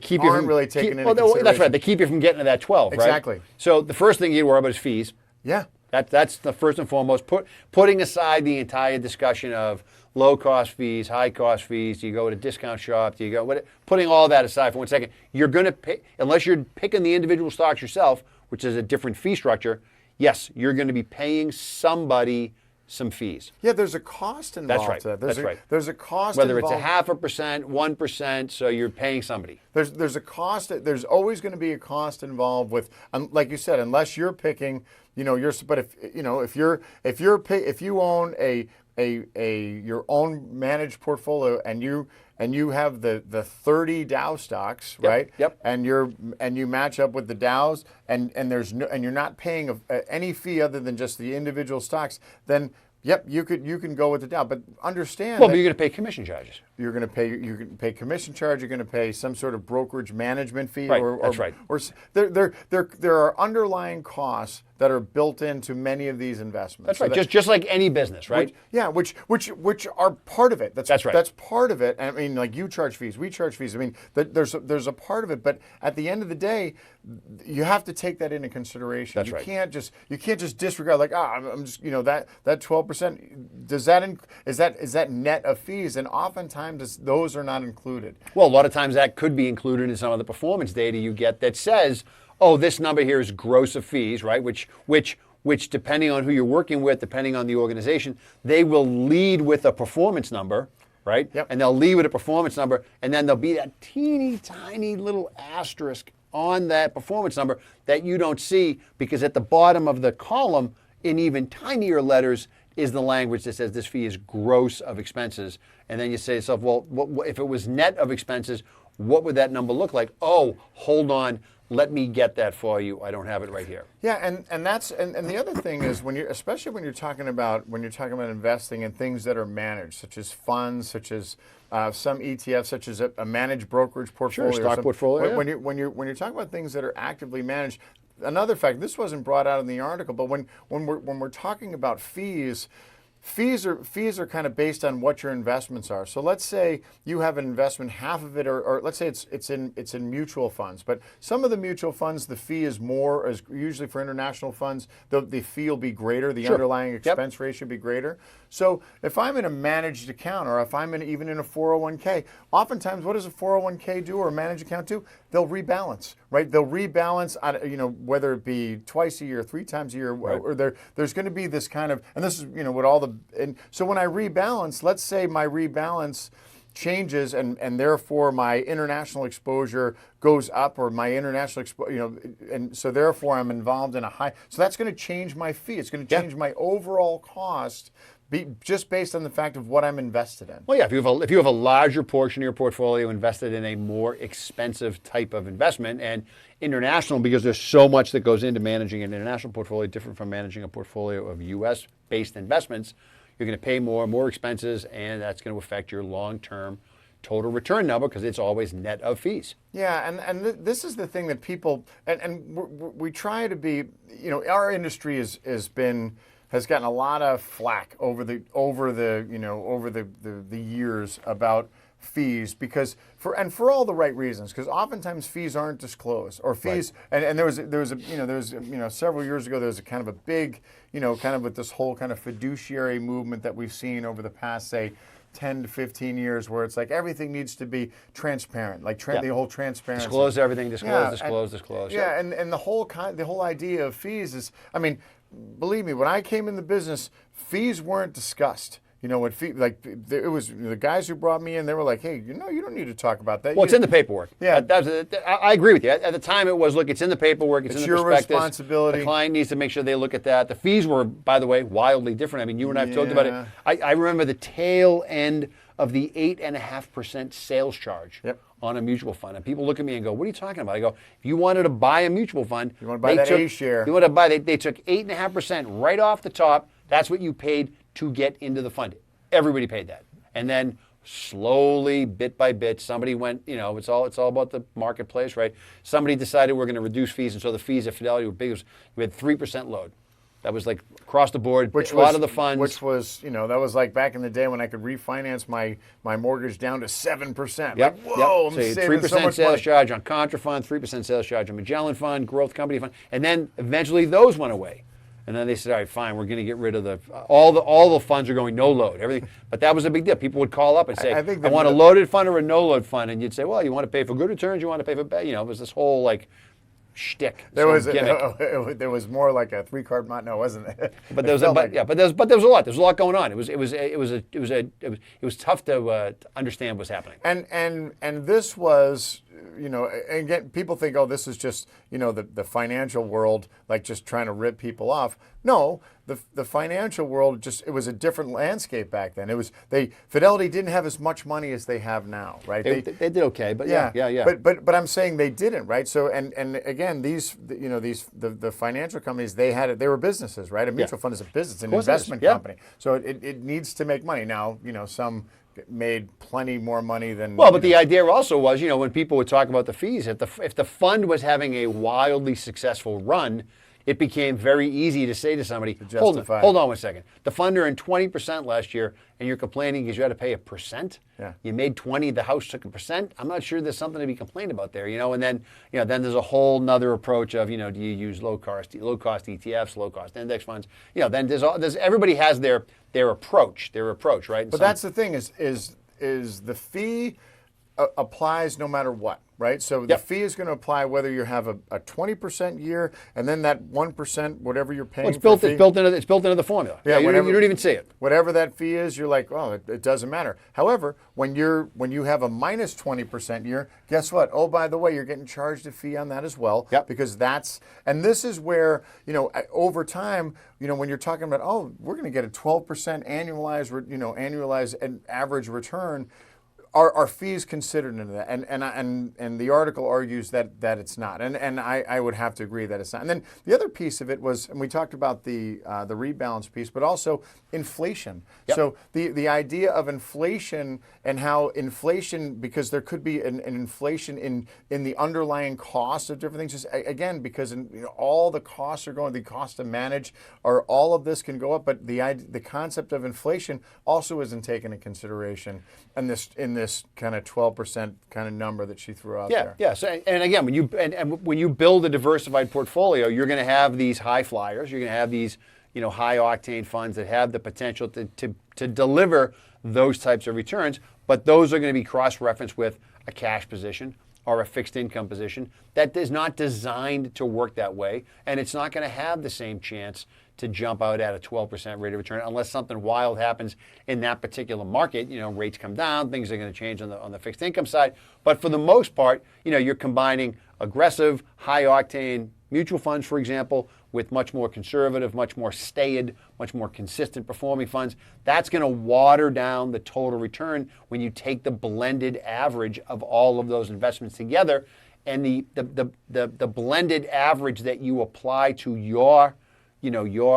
keep aren't really taken into consideration. That's right. They keep you from getting to that 12. Exactly. Right? So the first thing you worry about is fees. Yeah. That's the first and foremost. Putting aside the entire discussion of low-cost fees, high-cost fees, do you go to discount shop, putting all that aside for 1 second, you're going to pay, unless you're picking the individual stocks yourself, which is a different fee structure, yes, you're going to be paying somebody some fees. Yeah, there's a cost involved. That's right. That's right. There's a cost whether involved. it's 0.5%, 1%, so you're paying somebody. There's a cost. There's always going to be a cost involved with, like you said, unless you're picking, but if you own your own managed portfolio and you have the 30 Dow stocks, right? Yep. And you match up with the Dows and you're not paying any fee other than just the individual stocks, then yep, you can go with the Dow, but understand. Well, but you're going to pay commission charges. You can pay commission charge. You're going to pay some sort of brokerage management fee. Right. That's right. Or there are underlying costs that are built into many of these investments. That's right. Just like any business, right? Which are part of it. That's right. That's part of it. I mean, like you charge fees, we charge fees. I mean, there's a part of it, but at the end of the day, you have to take that into consideration. That's right. You can't just disregard like I'm just that 12%. Is that net of fees? And oftentimes those are not included. Well, a lot of times that could be included in some of the performance data you get that says, oh, this number here is gross of fees, right? Which depending on who you're working with, depending on the organization, they will lead with a performance number, right? Yep. And they'll lead with a performance number, and then there'll be that teeny tiny little asterisk on that performance number that you don't see because at the bottom of the column, in even tinier letters, is the language that says this fee is gross of expenses. And then you say to yourself, well, if it was net of expenses, what would that number look like? Oh, hold on. Let me get that for you. I don't have it right here. Yeah, and the other thing is especially when you're talking about investing in things that are managed, such as funds, such as some ETFs, such as a managed brokerage portfolio, sure, stock portfolio. When you're talking about things that are actively managed, another fact, this wasn't brought out in the article, but when we're talking about fees. Fees are kind of based on what your investments are. So let's say you have an investment, half of it, or let's say it's in mutual funds. But some of the mutual funds, the fee is more, as usually for international funds, the fee will be greater. The underlying expense ratio will be greater. So if I'm in a managed account, or if I'm even in a 401k, oftentimes what does a 401k do or a managed account do? They'll rebalance, right? They'll rebalance, whether it be twice a year, 3 times a year, or there's going to be this kind of, and this is, with all the, and so when I rebalance, let's say my rebalance changes, and therefore my international exposure goes up, or my international and so therefore I'm involved in a high. So that's going to change my fee. It's going to change my overall cost. Just based on the fact of what I'm invested in. Well, yeah, if you have a larger portion of your portfolio invested in a more expensive type of investment, and international, because there's so much that goes into managing an international portfolio, different from managing a portfolio of U.S.-based investments, you're going to pay more expenses, and that's going to affect your long-term total return number because it's always net of fees. Yeah, and this is the thing that people, and we try to be, our industry has gotten a lot of flack over the years about fees, because for all the right reasons, because oftentimes fees aren't disclosed, or fees and there was several years ago there was a kind of a big kind of with this whole kind of fiduciary movement that we've seen over the past, say, 10 to 15 years, where it's like everything needs to be transparent, like the whole transparency. Disclose everything, disclose. Yeah, and the whole idea of fees is, I mean, believe me, when I came in the business, fees weren't discussed. What fee, like it was the guys who brought me in, they were like, hey, you don't need to talk about that. Well, it's in the paperwork. Yeah. I agree with you. At the time it was, look, it's in the paperwork, it's in the your prospectus. Responsibility. The client needs to make sure they look at that. The fees were, by the way, wildly different. I mean, you and I have talked about it. I remember the tail end of the 8.5% sales charge. On a mutual fund. And people look at me and go, what are you talking about? I go, if you wanted to buy a mutual fund, you want to buy that A share. You want to buy, they took 8.5% right off the top. That's what you paid to get into the fund. Everybody paid that. And then slowly, bit by bit, somebody went, it's all about the marketplace, right? Somebody decided we're going to reduce fees, and so the fees at Fidelity were big. We had 3% load. That was like across the board, a lot of the funds. Which was, that was like back in the day when I could refinance my mortgage down to 7%. Yep. Like, whoa, So I'm you had saving 3% so much sales money. charge on Contra Fund, 3% sales charge on Magellan Fund, Growth Company Fund, and then eventually those went away. And then they said, all right, fine, we're going to get rid of all the funds are going no load, everything. But that was a big deal. People would call up and say, I want a loaded fund or a no load fund, and you'd say, well, you want to pay for good returns, you want to pay for bad, it was this whole like shtick. There was more like a 3-card mod. No, wasn't it? But there was a lot. There's a lot going on. It was tough to understand what's happening. And this was, again, people think, oh, this is just the financial world, like just trying to rip people off. No, the financial world it was a different landscape back then. Fidelity didn't have as much money as they have now, right? They did okay, but yeah. But I'm saying they didn't, right? So and again, the financial companies, they were businesses, right? A mutual fund is a business, an investment company. So it needs to make money. Now, some made plenty more money than. Well, but the idea also was, when people would talk about the fees, if the fund was having a wildly successful run, it became very easy to say to somebody, hold on 1 second. The fund earned 20% last year, and you're complaining because you had to pay 1%. Yeah. You made 20, the house took 1%. I'm not sure there's something to be complained about there, And then, then there's a whole nother approach of, do you use low cost ETFs, low cost index funds? Then there's everybody has their approach, right? But that's the thing is the fee applies no matter what, right? So the fee is going to apply whether you have a 20% year and then that 1%, whatever you're paying. Well, it's built into the formula. Yeah, you don't even see it. Whatever that fee is, you're like, oh, it doesn't matter. However, when you have a minus 20% year, guess what? Oh, by the way, you're getting charged a fee on that as well. Yep. Because and this is where, over time, when you're talking about, oh, we're going to get a 12% annualized and average return. Are fees considered into that? And the article argues that it's not. And I would have to agree that it's not. And then the other piece of it was, and we talked about the rebalance piece, but also inflation. Yep. So the idea of inflation and how inflation, because there could be an inflation in the underlying cost of different things. Just again, because all the costs are going, the cost to manage, or all of this can go up. But the concept of inflation also isn't taken into consideration in this kind of 12% kind of number that she threw out there. Yeah. So, and again, when you build a diversified portfolio, you're going to have these high flyers. You're going to have these high octane funds that have the potential to deliver those types of returns. But those are going to be cross-referenced with a cash position or a fixed income position that is not designed to work that way, and it's not going to have the same chance to jump out at a 12% rate of return unless something wild happens in that particular market. Rates come down, things are going to change on the fixed income side. But for the most part, you're combining aggressive, high octane mutual funds, for example, with much more conservative, much more staid, much more consistent performing funds. That's going to water down the total return when you take the blended average of all of those investments together. And the blended average that you apply to your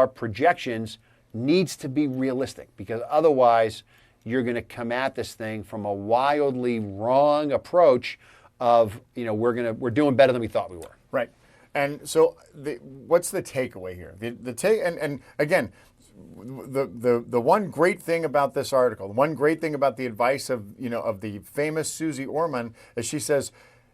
projections needs to be realistic, because otherwise you're going to come at this thing from a wildly wrong approach of, we're doing better than we thought we were. Right. And so what's the takeaway here? And again, the one great thing about this article, the one great thing about the advice of the famous Susie Orman is she says,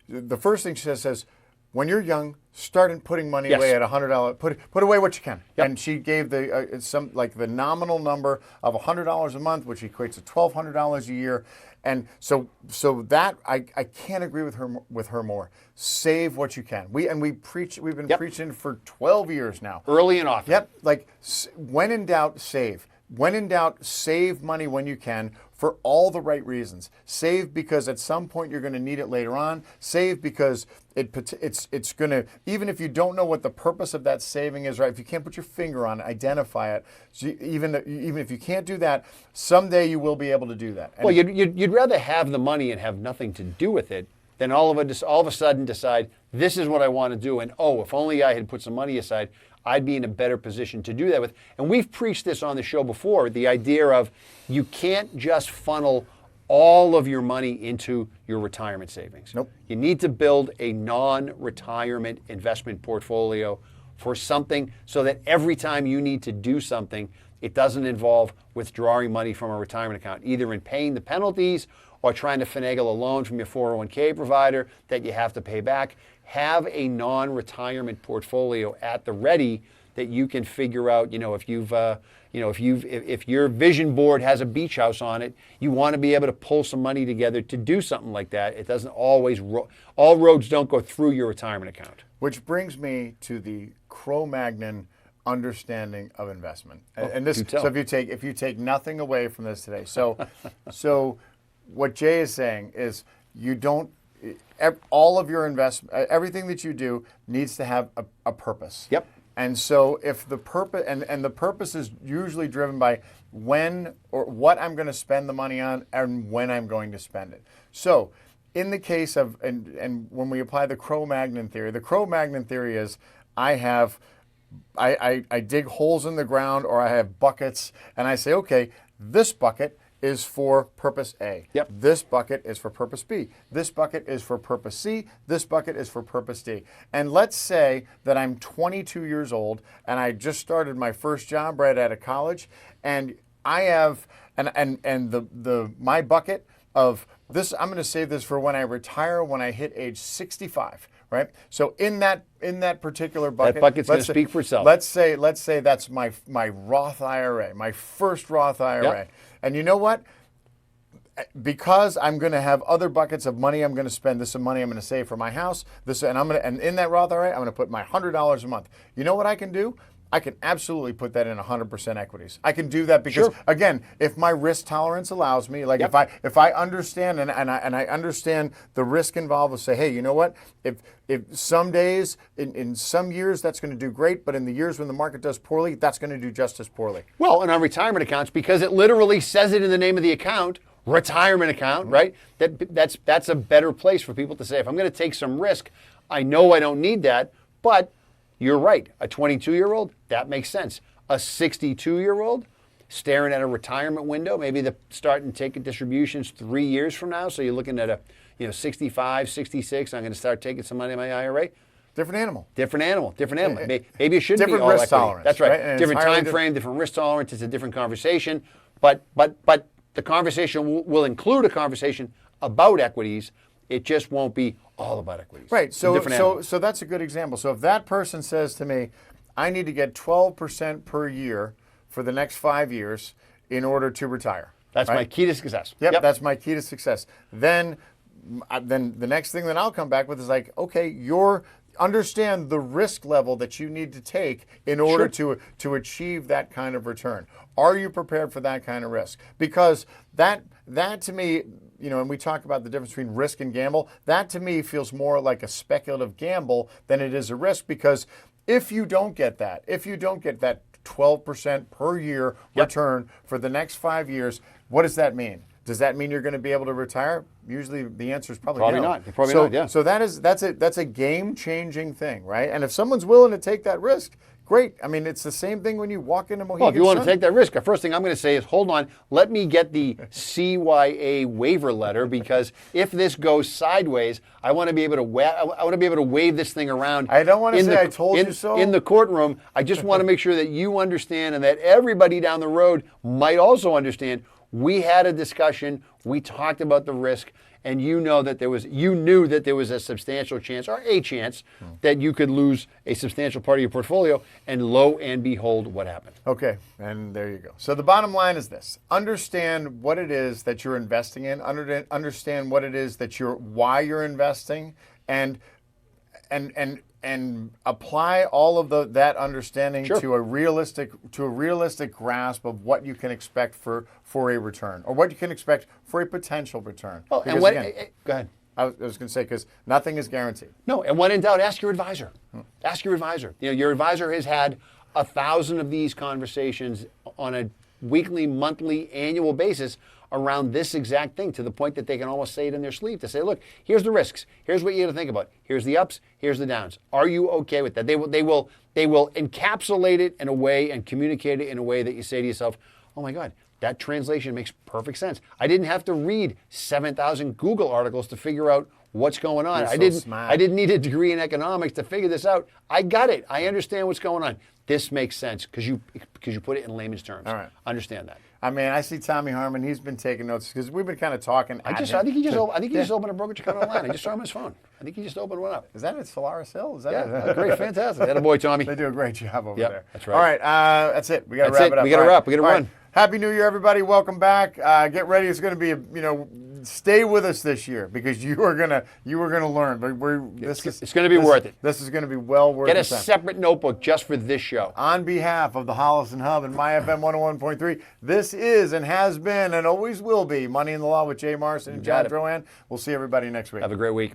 the first thing she says, when you're young, start putting money away at $100. Put away what you can. Yep. And she gave the nominal number of $100 a month, which equates to $1,200 a year. And so that I can't agree with her more. Save what you can. We've been preaching for 12 years now. Early and often. Yep. Like, when in doubt, save. When in doubt, save money when you can for all the right reasons. Save because at some point you're going to need it later on. Save because it's going to, even if you don't know what the purpose of that saving is, right? If you can't put your finger on it, identify it. So even if you can't do that, someday you will be able to do that. And well, you'd rather have the money and have nothing to do with it than all of a sudden decide, this is what I want to do, and if only I had put some money aside, I'd be in a better position to do that with. And we've preached this on the show before, the idea of you can't just funnel all of your money into your retirement savings. Nope. You need to build a non-retirement investment portfolio for something so that every time you need to do something, it doesn't involve withdrawing money from a retirement account, either in paying the penalties or trying to finagle a loan from your 401k provider that you have to pay back. Have a non-retirement portfolio at the ready that you can figure out. If your vision board has a beach house on it, you want to be able to pull some money together to do something like that. It doesn't always. All roads don't go through your retirement account. Which brings me to the Cro-Magnon understanding of investment. And this, so if you take nothing away from this today, so what Jay is saying is all of your investment, everything that you do needs to have a purpose. Yep. And so if the purpose, and the purpose is usually driven by when or what I'm going to spend the money on and when I'm going to spend it. So in the case of, and when we apply the Cro-Magnon theory is I dig holes in the ground, or I have buckets, and I say, okay, this bucket is for purpose A. Yep. This bucket is for purpose B. This bucket is for purpose C. This bucket is for purpose D. And let's say that I'm 22 years old and I just started my first job right out of college, and I have my bucket of this, I'm going to save this for when I retire, when I hit age 65. Right. So in that particular bucket, that bucket's going to speak for itself. Let's say that's my Roth IRA, my first Roth IRA. Yep. And you know what? Because I'm going to have other buckets of money I'm going to spend. This is some money I'm going to save for my house. And in that Roth IRA, I'm going to put my $100 a month. You know what I can do? I can absolutely put that in 100% equities. I can do that because, again, if my risk tolerance allows me, like if I understand and I understand the risk involved, with say, hey, you know what? If some days, in some years, that's going to do great, but in the years when the market does poorly, that's going to do just as poorly. Well, and on retirement accounts, because it literally says it in the name of the account, retirement account, right? That's a better place for people to say, if I'm going to take some risk, I know I don't need that, but you're right. A 22-year-old, that makes sense. A 62-year-old staring at a retirement window, maybe starting taking distributions 3 years from now. So you're looking at 65, 66. I'm going to start taking some money in my IRA. Different animal. Maybe it shouldn't different be all risk equity. tolerance. That's right. And different time frame, different risk tolerance. It's a different conversation. But the conversation will include a conversation about equities. It just won't be all about equities. Right. So that's a good example. So if that person says to me, I need to get 12% per year for the next 5 years in order to retire. That's my key to success. Yep, that's my key to success. Then then the next thing that I'll come back with is like, okay, understand the risk level that you need to take in order to achieve that kind of return. Are you prepared for that kind of risk? Because that to me, and we talk about the difference between risk and gamble, that to me feels more like a speculative gamble than it is a risk, because if you don't get that 12% per year return for the next 5 years, what does that mean? Does that mean you're going to be able to retire? Usually the answer is probably no. Not. Probably not, yeah. So that's a game-changing thing, right? And if someone's willing to take that risk, great. I mean, it's the same thing when you walk into Mohegan Well, if you want Sun. to take that risk, the first thing I'm going to say is, hold on, let me get the CYA waiver letter, because if this goes sideways, I want to be able to wave this thing around. I don't want to say I told you so. In the courtroom, I just want to make sure that you understand, and that everybody down the road might also understand. We had a discussion. We talked about the risk, and you knew that there was a substantial chance, or a chance, that you could lose a substantial part of your portfolio. And lo and behold, what happened? Okay, and there you go. So the bottom line is this: understand what it is that you're investing in. Understand what it is that why you're investing, and apply all of that understanding to a realistic grasp of what you can expect for a return, or what you can expect for a potential return. Well, because go ahead. I was going to say, because nothing is guaranteed. No, and when in doubt, ask your advisor. Ask your advisor. Your advisor has had 1,000 of these conversations on a weekly, monthly, annual basis around this exact thing, to the point that they can almost say it in their sleep, to say, look, here's the risks. Here's what you got to think about. Here's the ups. Here's the downs. Are you okay with that? They will encapsulate it in a way and communicate it in a way that you say to yourself, oh my God, that translation makes perfect sense. I didn't have to read 7,000 Google articles to figure out what's going on. I didn't need a degree in economics to figure this out. I got it. I understand what's going on. This makes sense because you put it in layman's terms. All right. Understand that. I mean, I see Tommy Harmon. He's been taking notes because we've been kind of talking. I think he just opened a brokerage account online. I just saw him on his phone. I think he just opened one up. Is that at Solaris Hill? Is that it? Great, fantastic. That a boy, Tommy. They do a great job over there. That's right. All right, that's it. We got to wrap it up. We got to wrap. We got to run. Happy New Year, everybody. Welcome back. Get ready. It's going to be stay with us this year, because you are gonna learn. But it's going to be worth it. This is going to be well worth it. Get a separate notebook just for this show. On behalf of the Holliston Hub and My FM 101.3, this is and has been and always will be Money in the Law with Jay Marston and John Drouin. We'll see everybody next week. Have a great week.